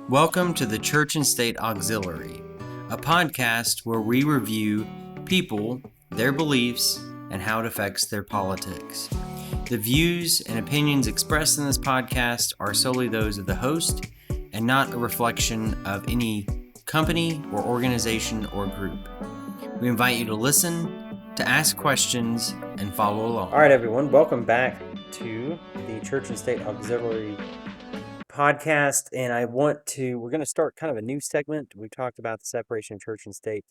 Welcome to the Church and State Auxiliary, a podcast where we review people, their beliefs, and how it affects their politics. The views and opinions expressed in this podcast are solely those of the host and not a reflection of any company or organization or group. We invite you to listen, to ask questions, and follow along. All right, everyone, welcome back to the Church and State Auxiliary podcast, and we're going to start kind of a new segment. We talked about the separation of church and state,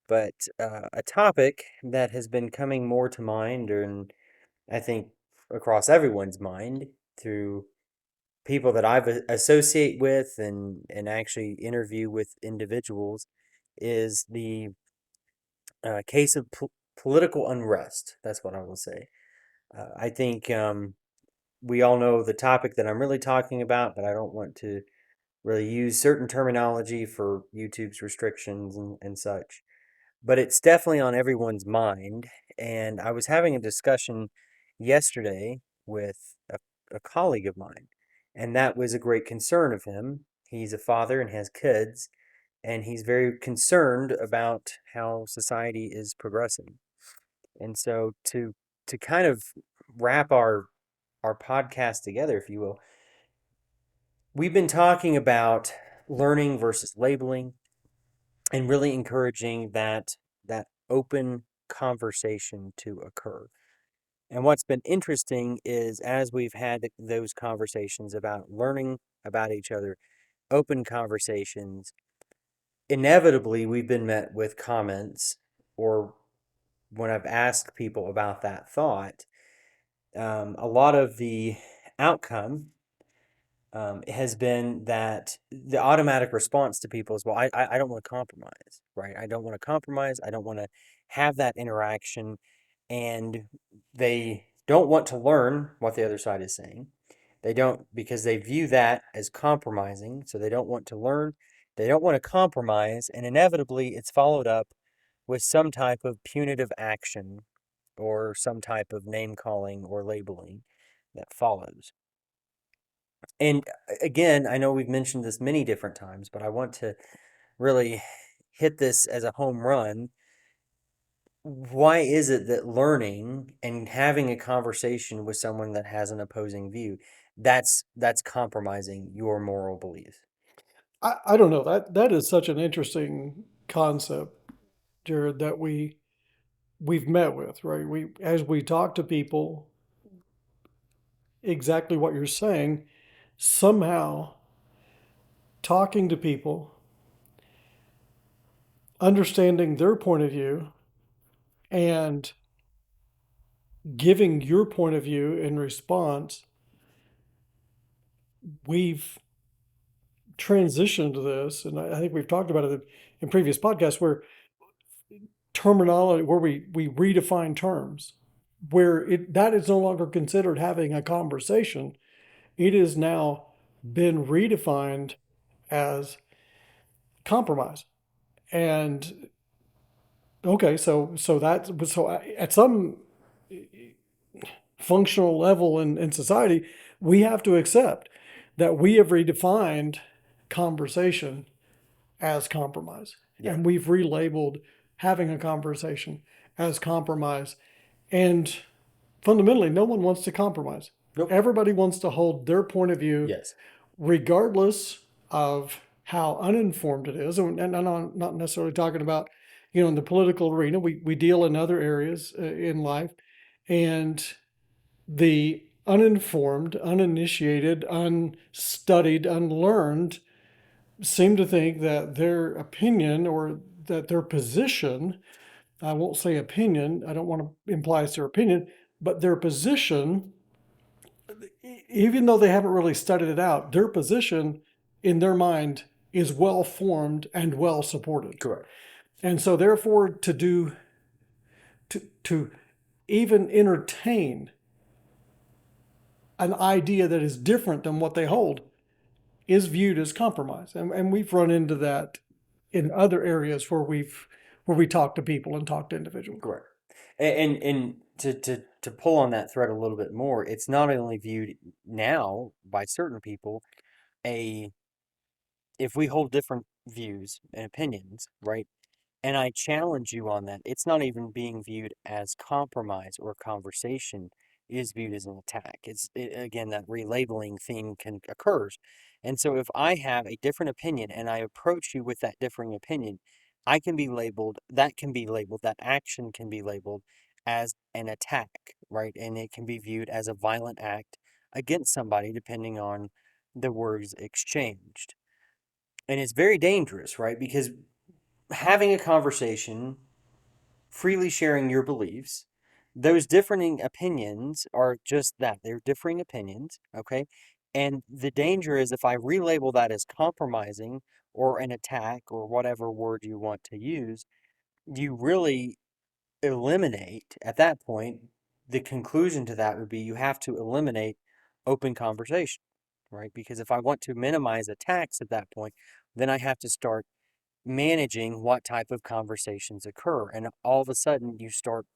but a topic that has been coming more to mind, and I think across everyone's mind through people that I've associate with and actually interview with individuals, is the case of political unrest. That's what I will say. I think we all know the topic that I'm really talking about, but I don't want to really use certain terminology for YouTube's restrictions and such. But it's definitely on everyone's mind. And I was having a discussion yesterday with a colleague of mine, and that was a great concern of him. He's a father and has kids, and he's very concerned about how society is progressing. And so to kind of wrap our podcast together, if you will, we've been talking about learning versus labeling and really encouraging that open conversation to occur. And what's been interesting is as we've had those conversations about learning about each other, open conversations, inevitably we've been met with comments, or when I've asked people about that thought, a lot of the outcome has been that the automatic response to people is, well, I don't want to compromise, right? I don't want to compromise. I don't want to have that interaction. And they don't want to learn what the other side is saying. They don't, because they view that as compromising. So they don't want to learn. They don't want to compromise. And inevitably, it's followed up with some type of punitive action or some type of name calling or labeling that follows. And again, I know we've mentioned this many different times, but I want to really hit this as a home run. Why is it that learning and having a conversation with someone that has an opposing view, that's compromising your moral beliefs? I don't know. That is such an interesting concept, Jared, that we've met with, right? We as we talk to people, exactly what you're saying, somehow talking to people, understanding their point of view, and giving your point of view in response, we've transitioned to this, and I think we've talked about it in previous podcasts, where terminology, where we redefine terms, where that is no longer considered having a conversation. It has now been redefined as compromise. And okay, at some functional level in society, we have to accept that we have redefined conversation as compromise. Yeah. And we've relabeled having a conversation as compromise. And fundamentally, no one wants to compromise. Nope. Everybody wants to hold their point of view, Yes. regardless of how uninformed it is. And I'm not necessarily talking about, in the political arena. We deal in other areas in life. And the uninformed, uninitiated, unstudied, unlearned seem to think that their opinion or that their position, I won't say opinion, I don't want to imply it's their opinion, but their position, even though they haven't really studied it out, their position in their mind is well formed and well supported. Correct. And so therefore to even entertain an idea that is different than what they hold is viewed as compromise. And we've run into that in other areas where we talk to people and talk to individuals. Correct. And to pull on that thread a little bit more, it's not only viewed now by certain people a if we hold different views and opinions, right? And I challenge you on that. It's not even being viewed as compromise or conversation. It is viewed as an attack. Again, that relabeling thing can occurs. And so if I have a different opinion and I approach you with that differing opinion, I can be labeled, that can be labeled, that action can be labeled as an attack, right? And it can be viewed as a violent act against somebody depending on the words exchanged. And it's very dangerous, right? Because having a conversation, freely sharing your beliefs, those differing opinions are just that. They're differing opinions, okay? And the danger is if I relabel that as compromising or an attack or whatever word you want to use, you really eliminate, at that point, the conclusion to that would be you have to eliminate open conversation, right? Because if I want to minimize attacks at that point, then I have to start managing what type of conversations occur. And all of a sudden, you start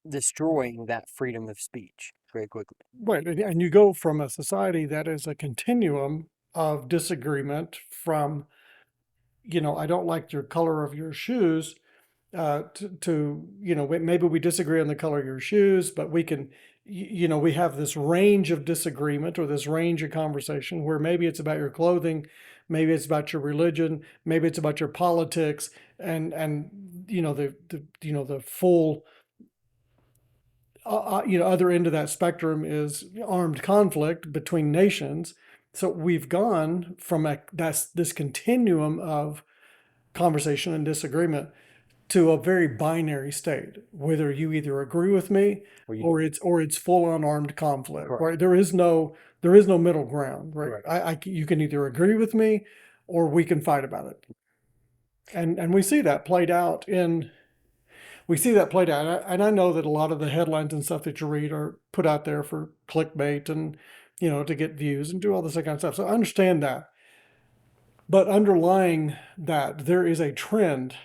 destroying that freedom of speech very quickly. Right. And you go from a society that is a continuum of disagreement from, I don't like your color of your shoes, to, maybe we disagree on the color of your shoes, but we can, we have this range of disagreement or this range of conversation where maybe it's about your clothing, maybe it's about your religion, maybe it's about your politics, and the full other end of that spectrum is armed conflict between nations. So we've gone from this continuum of conversation and disagreement to a very binary state, whether you either agree with me Or you or don't. it's full on armed conflict, Correct. right? There is no middle ground, right? Correct. You can either agree with me or we can fight about it. And we see that played out in we see that played out. And I know that a lot of the headlines and stuff that you read are put out there for clickbait and, to get views and do all this kind of stuff. So I understand that. But underlying that, there is a trend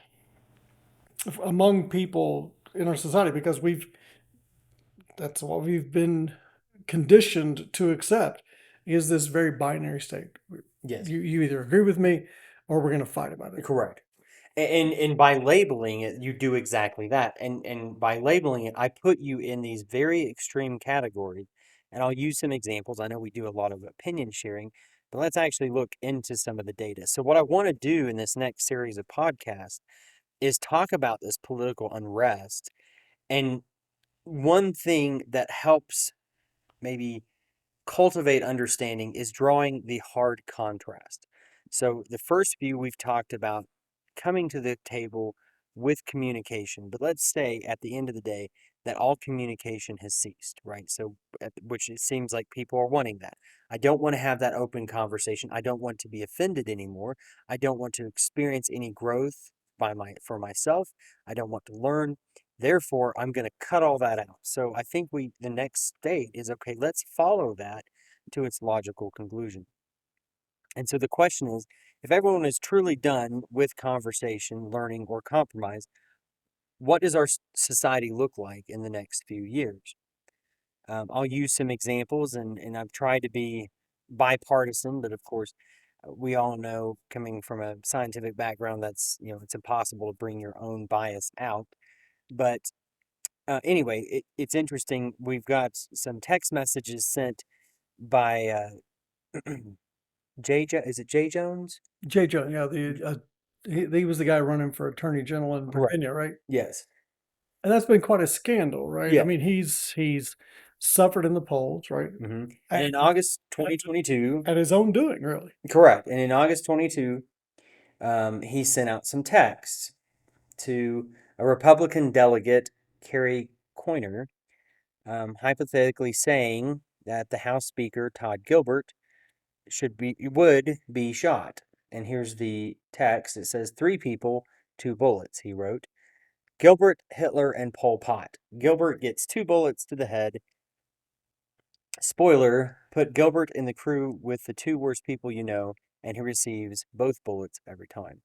among people in our society because that's what we've been conditioned to accept is this very binary state. Yes. You either agree with me or we're going to fight about it. Correct. And by labeling it, you do exactly that. And by labeling it, I put you in these very extreme categories. And I'll use some examples. I know we do a lot of opinion sharing, but let's actually look into some of the data. So what I want to do in this next series of podcasts is talk about this political unrest. And one thing that helps maybe cultivate understanding is drawing the hard contrast. So the first few we've talked about coming to the table with communication, but let's say at the end of the day that all communication has ceased, right? So which it seems like people are wanting that. I don't want to have that open conversation. I don't want to be offended anymore. I don't want to experience any growth for myself. I don't want to learn. Therefore, I'm going to cut all that out. So I think the next state is okay, let's follow that to its logical conclusion. And so the question is, if everyone is truly done with conversation, learning, or compromise, what does our society look like in the next few years? I'll use some examples, and I've tried to be bipartisan, but of course, we all know coming from a scientific background, that's, it's impossible to bring your own bias out. But anyway, it's interesting. We've got some text messages sent by is it Jay Jones? Jay Jones, yeah, he was the guy running for attorney general in Correct. Virginia, right? Yes. And that's been quite a scandal, right? I Yeah. mean, he's suffered in the polls, right? And At, in August 2022, at his own doing, really. correct. And in August 22, he sent out some texts to a Republican delegate, Kerry Coyner, hypothetically saying that the House Speaker, Todd Gilbert, would be shot. And here's the text. It says 3 people, 2 bullets, he wrote. Gilbert, Hitler, and Pol Pot. Gilbert gets 2 bullets to the head. Spoiler, put Gilbert in the crew with the 2 worst people you know, and he receives both bullets every time.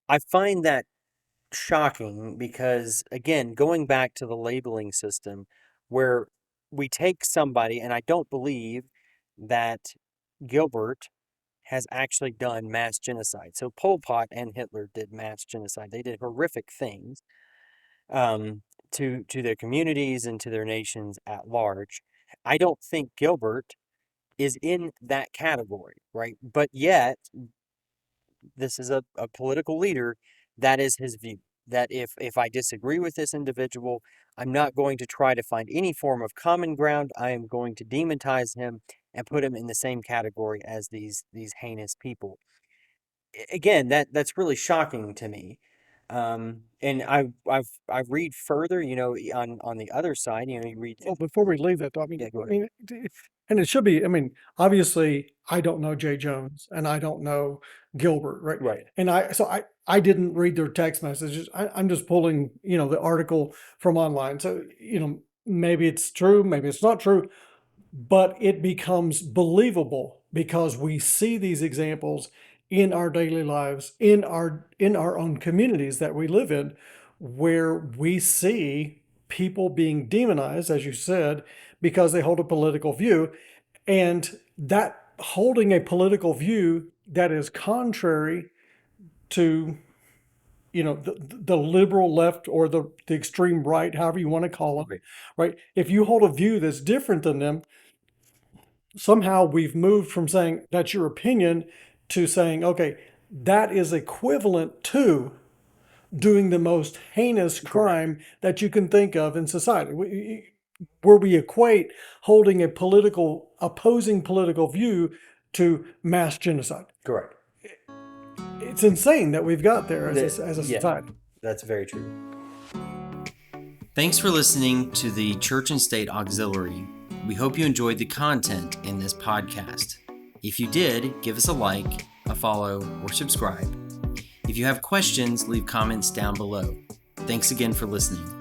I find that shocking because, again, going back to the labeling system where we take somebody, and I don't believe that Gilbert has actually done mass genocide. So Pol Pot and Hitler did mass genocide. They did horrific things um, to their communities and to their nations at large. I don't think Gilbert is in that category, right? But yet, this is a political leader. That is his view. That if I disagree with this individual, I'm not going to try to find any form of common ground. I am going to demonize him and put him in the same category as these heinous people. Again, that's really shocking to me. And I read further, on the other side, you read. Well, before we leave that, though, Yeah, go I ahead. mean, and it should be. I mean, obviously, I don't know Jay Jones, and I don't know Gilbert, right? Right. And I didn't read their text messages. I'm just pulling, the article from online. So, maybe it's true, maybe it's not true, but it becomes believable because we see these examples in our daily lives, in our own communities that we live in, where we see people being demonized, as you said, because they hold a political view, and that holding a political view that is contrary to the liberal left or the extreme right, however you want to call them, Right. right? If you hold a view that's different than them, somehow we've moved from saying that's your opinion to saying, okay, that is equivalent to doing the most heinous crime that you can think of in society. Where we equate holding a opposing political view to mass genocide. Correct. It's insane that we've got there as a Yeah, society. that's very true. Thanks for listening to the Church and State Auxiliary. We hope you enjoyed the content in this podcast. If you did, give us a like, a follow, or subscribe. If you have questions, leave comments down below. Thanks again for listening.